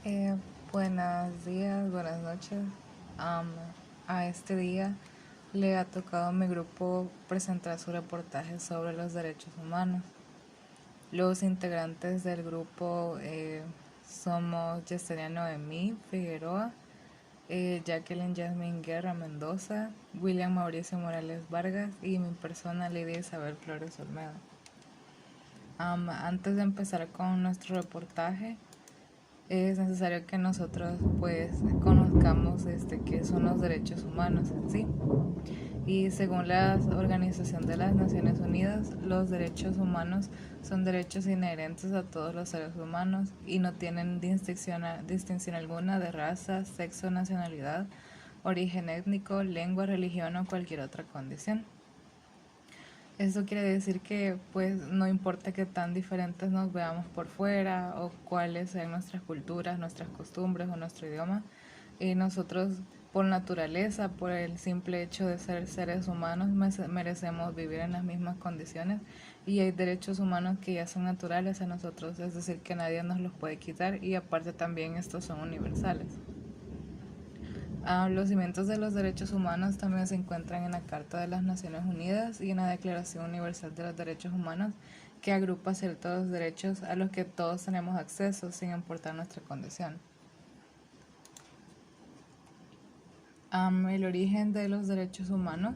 Eh, Buenos días, buenas noches. Am, a este día le ha tocado a mi grupo presentar su reportaje sobre los derechos humanos. Los integrantes del grupo somos Yesenia Noemí Figueroa, Jacqueline Yasmin Guerra Mendoza, William Mauricio Morales Vargas y mi persona Lidia Isabel Flores Olmedo. Antes de empezar con nuestro reportaje, es necesario que nosotros pues conozcamos qué son los derechos humanos en sí. Y según la Organización de las Naciones Unidas, los derechos humanos son derechos inherentes a todos los seres humanos y no tienen distinción alguna de raza, sexo, nacionalidad, origen étnico, lengua, religión o cualquier otra condición. Eso quiere decir que pues no importa que tan diferentes nos veamos por fuera o cuáles sean nuestras culturas, nuestras costumbres o nuestro idioma, nosotros por naturaleza, por el simple hecho de ser seres humanos, merecemos vivir en las mismas condiciones y hay derechos humanos que ya son naturales a nosotros, es decir, que nadie nos los puede quitar y aparte también estos son universales. Los cimientos de los derechos humanos también se encuentran en la Carta de las Naciones Unidas y en la Declaración Universal de los Derechos Humanos, que agrupa ciertos derechos a los que todos tenemos acceso sin importar nuestra condición. El origen de los derechos humanos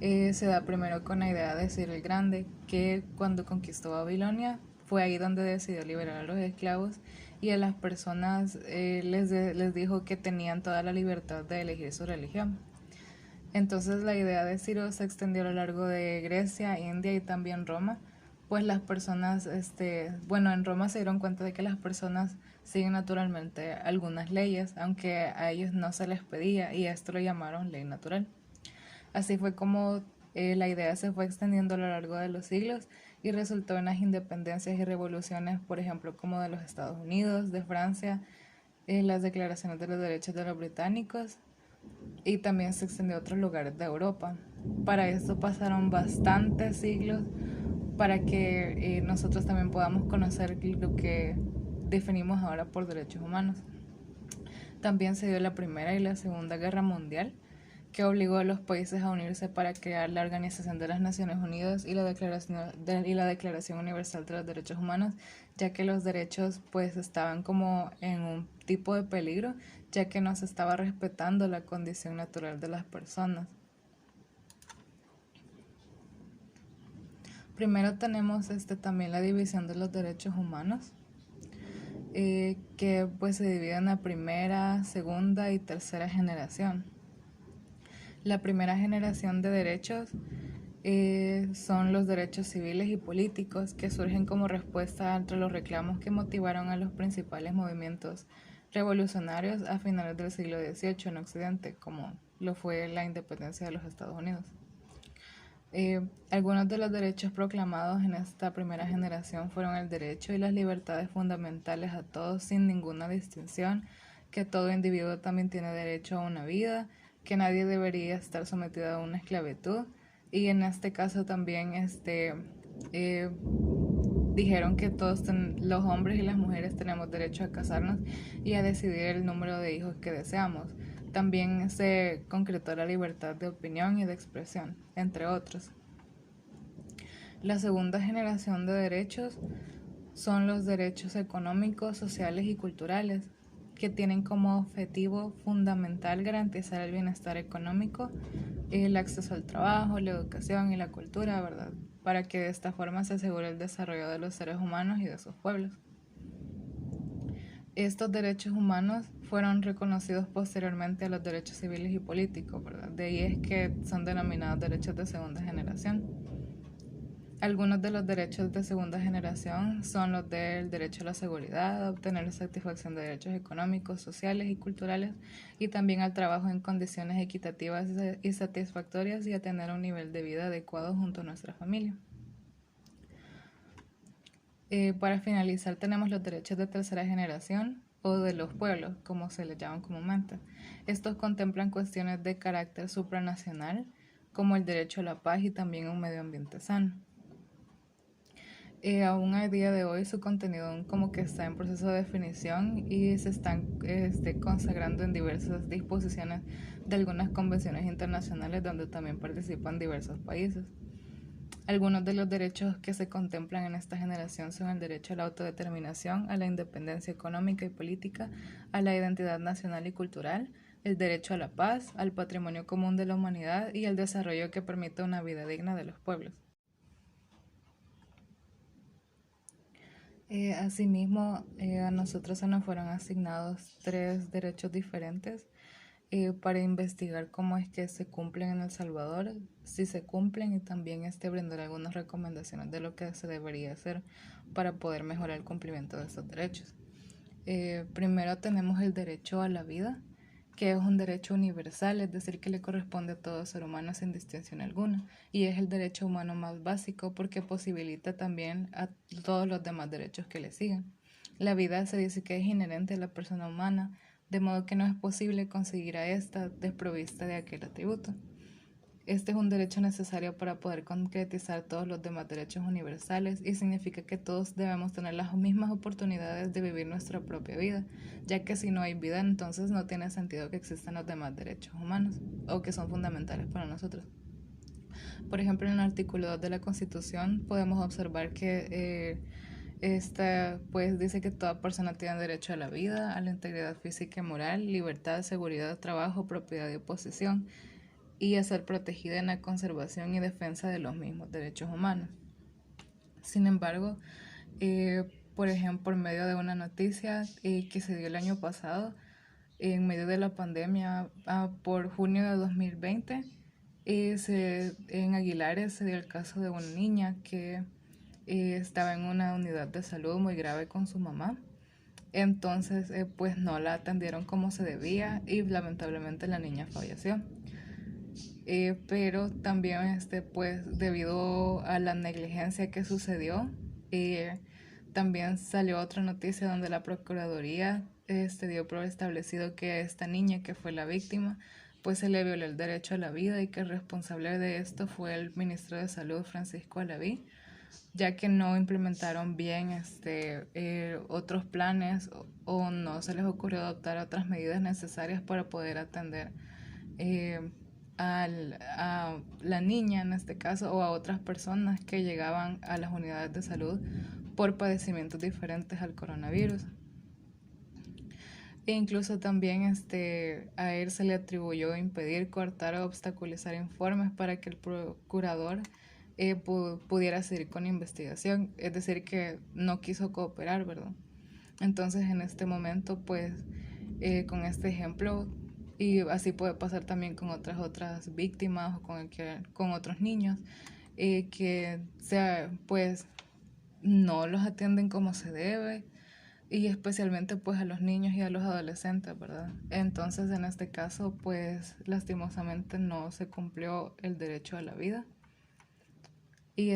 se da primero con la idea de Ciro el Grande, que cuando conquistó Babilonia fue ahí donde decidió liberar a los esclavos y a las personas les dijo que tenían toda la libertad de elegir su religión. Entonces la idea de Ciro se extendió a lo largo de Grecia, India y también Roma, pues las personas, en Roma se dieron cuenta de que las personas siguen naturalmente algunas leyes, aunque a ellos no se les pedía, y esto lo llamaron ley natural. Así fue como la idea se fue extendiendo a lo largo de los siglos y resultó en las independencias y revoluciones, por ejemplo, como de los Estados Unidos, de Francia, las declaraciones de los derechos de los británicos y también se extendió a otros lugares de Europa. Para esto pasaron bastantes siglos para que nosotros también podamos conocer lo que definimos ahora por derechos humanos. También se dio la Primera y la Segunda Guerra Mundial, que obligó a los países a unirse para crear la Organización de las Naciones Unidas y la Declaración Universal de los Derechos Humanos, ya que los derechos pues estaban como en un tipo de peligro, ya que no se estaba respetando la condición natural de las personas. Primero tenemos también la división de los derechos humanos, que pues se divide en la primera, segunda y tercera generación. La primera generación de derechos son los derechos civiles y políticos que surgen como respuesta ante los reclamos que motivaron a los principales movimientos revolucionarios a finales del siglo XVIII en Occidente, como lo fue la independencia de los Estados Unidos. Algunos de los derechos proclamados en esta primera generación fueron el derecho y las libertades fundamentales a todos sin ninguna distinción, que todo individuo también tiene derecho a una vida, que nadie debería estar sometido a una esclavitud y en este caso también eh, dijeron que todos los hombres y las mujeres tenemos derecho a casarnos y a decidir el número de hijos que deseamos. También se concretó la libertad de opinión y de expresión, entre otros. La segunda generación de derechos son los derechos económicos, sociales y culturales, que tienen como objetivo fundamental garantizar el bienestar económico, el acceso al trabajo, la educación y la cultura, ¿verdad? Para que de esta forma se asegure el desarrollo de los seres humanos y de sus pueblos. Estos derechos humanos fueron reconocidos posteriormente a los derechos civiles y políticos, ¿verdad? De ahí es que son denominados derechos de segunda generación. Algunos de los derechos de segunda generación son los del derecho a la seguridad, a obtener satisfacción de derechos económicos, sociales y culturales, y también al trabajo en condiciones equitativas y satisfactorias y a tener un nivel de vida adecuado junto a nuestra familia. Para finalizar tenemos los derechos de tercera generación o de los pueblos, como se les llaman comúnmente. Estos contemplan cuestiones de carácter supranacional, como el derecho a la paz y también a un medio ambiente sano. Aún a día de hoy su contenido aún como que está en proceso de definición y se están consagrando en diversas disposiciones de algunas convenciones internacionales donde también participan diversos países. Algunos de los derechos que se contemplan en esta generación son el derecho a la autodeterminación, a la independencia económica y política, a la identidad nacional y cultural, el derecho a la paz, al patrimonio común de la humanidad y al desarrollo que permita una vida digna de los pueblos. Asimismo, a nosotros se nos fueron asignados 3 derechos diferentes para investigar cómo es que se cumplen en El Salvador, si se cumplen y también brindar algunas recomendaciones de lo que se debería hacer para poder mejorar el cumplimiento de estos derechos. Primero tenemos el derecho a la vida, que es un derecho universal, es decir, que le corresponde a todo ser humano sin distinción alguna, y es el derecho humano más básico porque posibilita también a todos los demás derechos que le siguen. La vida se dice que es inherente a la persona humana, de modo que no es posible conseguir a esta desprovista de aquel atributo. Este es un derecho necesario para poder concretizar todos los demás derechos universales y significa que todos debemos tener las mismas oportunidades de vivir nuestra propia vida, ya que si no hay vida entonces no tiene sentido que existan los demás derechos humanos o que son fundamentales para nosotros. Por ejemplo, en el artículo 2 de la Constitución podemos observar que esta pues dice que toda persona tiene derecho a la vida, a la integridad física y moral, libertad, seguridad, trabajo, propiedad y posesión, y a ser protegida en la conservación y defensa de los mismos derechos humanos. Sin embargo, por ejemplo, por medio de una noticia que se dio el año pasado, en medio de la pandemia, por junio de 2020, en Aguilares se dio el caso de una niña que estaba en una unidad de salud muy grave con su mamá. Entonces, pues no la atendieron como se debía y lamentablemente la niña falleció. Pero también pues debido a la negligencia que sucedió, también salió otra noticia donde la Procuraduría dio por establecido que a esta niña que fue la víctima pues se le violó el derecho a la vida y que el responsable de esto fue el ministro de Salud, Francisco Alaví, ya que no implementaron bien otros planes o no se les ocurrió adoptar otras medidas necesarias para poder atender a la niña en este caso o a otras personas que llegaban a las unidades de salud por padecimientos diferentes al coronavirus. E incluso también a él se le atribuyó impedir, coartar o obstaculizar informes para que el procurador pudiera seguir con la investigación, es decir, que no quiso cooperar, ¿verdad? Entonces en este momento, pues, con este ejemplo, y así puede pasar también con otras víctimas o con otros niños, que pues no los atienden como se debe, y especialmente pues a los niños y a los adolescentes, ¿verdad? Entonces en este caso pues lastimosamente no se cumplió el derecho a la vida. Y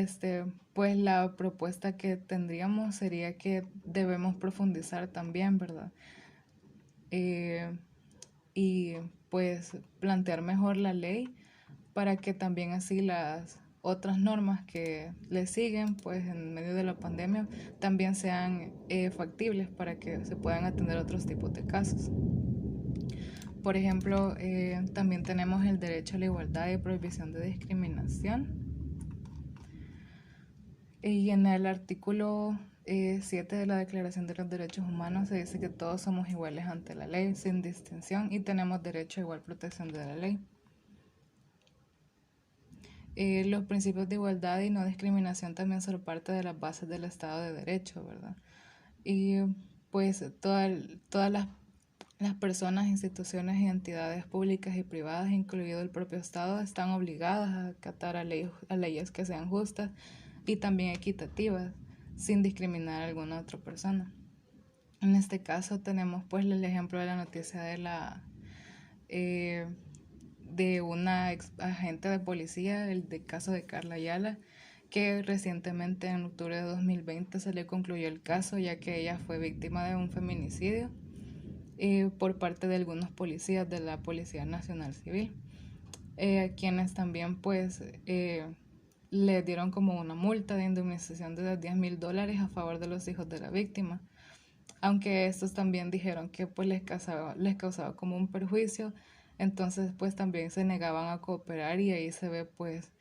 pues la propuesta que tendríamos sería que debemos profundizar también, ¿verdad? Y pues plantear mejor la ley para que también así las otras normas que le siguen pues en medio de la pandemia también sean factibles para que se puedan atender otros tipos de casos. Por ejemplo, también tenemos el derecho a la igualdad y prohibición de discriminación. Y en el artículo 7 de la Declaración de los Derechos Humanos se dice que todos somos iguales ante la ley, sin distinción, y tenemos derecho a igual protección de la ley. Los principios de igualdad y no discriminación también son parte de las bases del Estado de Derecho, ¿verdad? Y pues todas las personas, instituciones y entidades públicas y privadas, incluido el propio Estado, están obligadas a acatar a leyes que sean justas y también equitativas, sin discriminar a alguna otra persona. En este caso tenemos pues el ejemplo de la noticia de una ex agente de policía, el caso de Carla Ayala, que recientemente en octubre de 2020 se le concluyó el caso ya que ella fue víctima de un feminicidio por parte de algunos policías de la Policía Nacional Civil, quienes también pues le dieron como una multa de indemnización de $10,000 a favor de los hijos de la víctima. Aunque estos también dijeron que pues les causaba como un perjuicio, entonces pues también se negaban a cooperar y ahí se ve pues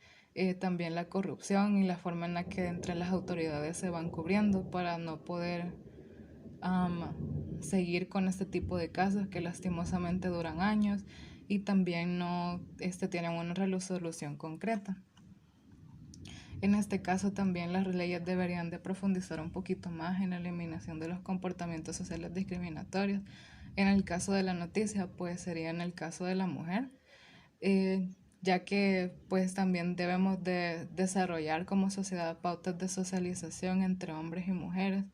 también la corrupción y la forma en la que entre las autoridades se van cubriendo para no poder seguir con este tipo de casos que lastimosamente duran años y también no tienen una resolución concreta. En este caso también las leyes deberían de profundizar un poquito más en la eliminación de los comportamientos sociales discriminatorios. En el caso de la noticia, pues sería en el caso de la mujer, ya que pues también debemos de desarrollar como sociedad pautas de socialización entre hombres y mujeres,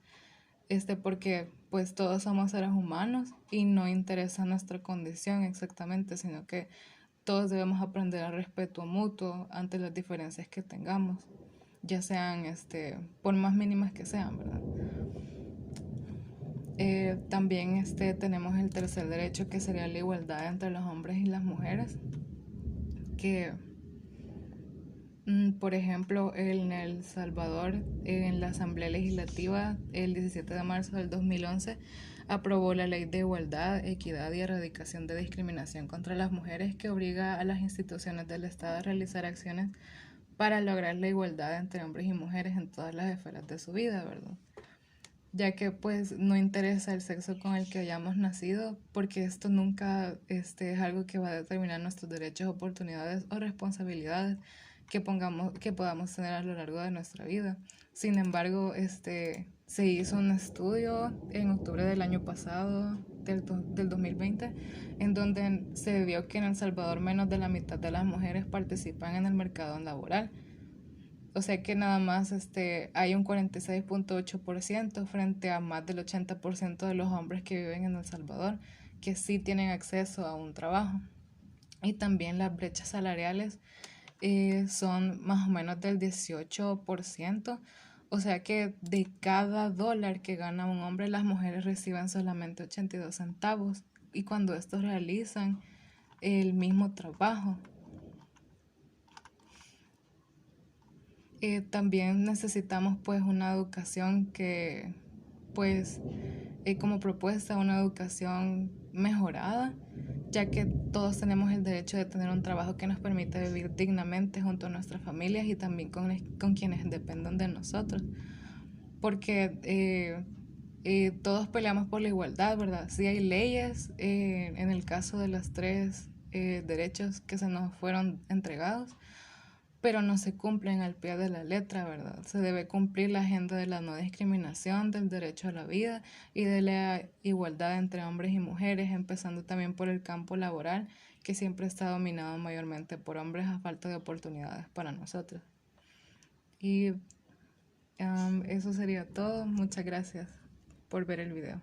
porque pues todos somos seres humanos y no interesa nuestra condición exactamente, sino que todos debemos aprender al respeto mutuo ante las diferencias que tengamos, ya sean por más mínimas que sean, ¿verdad? También tenemos el tercer derecho, que sería la igualdad entre los hombres y las mujeres, que por ejemplo en El Salvador, en la Asamblea Legislativa el 17 de marzo del 2011 aprobó la Ley de Igualdad, Equidad y Erradicación de Discriminación contra las Mujeres, que obliga a las instituciones del Estado a realizar acciones para lograr la igualdad entre hombres y mujeres en todas las esferas de su vida, ¿verdad? Ya que pues no interesa el sexo con el que hayamos nacido, porque esto nunca es algo que va a determinar nuestros derechos, oportunidades o responsabilidades que podamos tener a lo largo de nuestra vida. Sin embargo, se hizo un estudio en octubre del año pasado, del 2020, en donde se vio que en El Salvador menos de la mitad de las mujeres participan en el mercado laboral. O sea que nada más hay un 46.8% frente a más del 80% de los hombres que viven en El Salvador que sí tienen acceso a un trabajo. Y también las brechas salariales son más o menos del 18%. O sea que de cada dólar que gana un hombre, las mujeres reciben solamente 82 centavos. Y cuando estos realizan el mismo trabajo, también necesitamos pues una educación que pues como propuesta una educación mejorada, ya que todos tenemos el derecho de tener un trabajo que nos permita vivir dignamente junto a nuestras familias y también con quienes dependan de nosotros, porque todos peleamos por la igualdad, ¿verdad? Sí hay leyes en el caso de los tres derechos que se nos fueron entregados, pero no se cumplen al pie de la letra, ¿verdad? Se debe cumplir la agenda de la no discriminación, del derecho a la vida y de la igualdad entre hombres y mujeres, empezando también por el campo laboral, que siempre está dominado mayormente por hombres a falta de oportunidades para nosotros. Y eso sería todo. Muchas gracias por ver el video.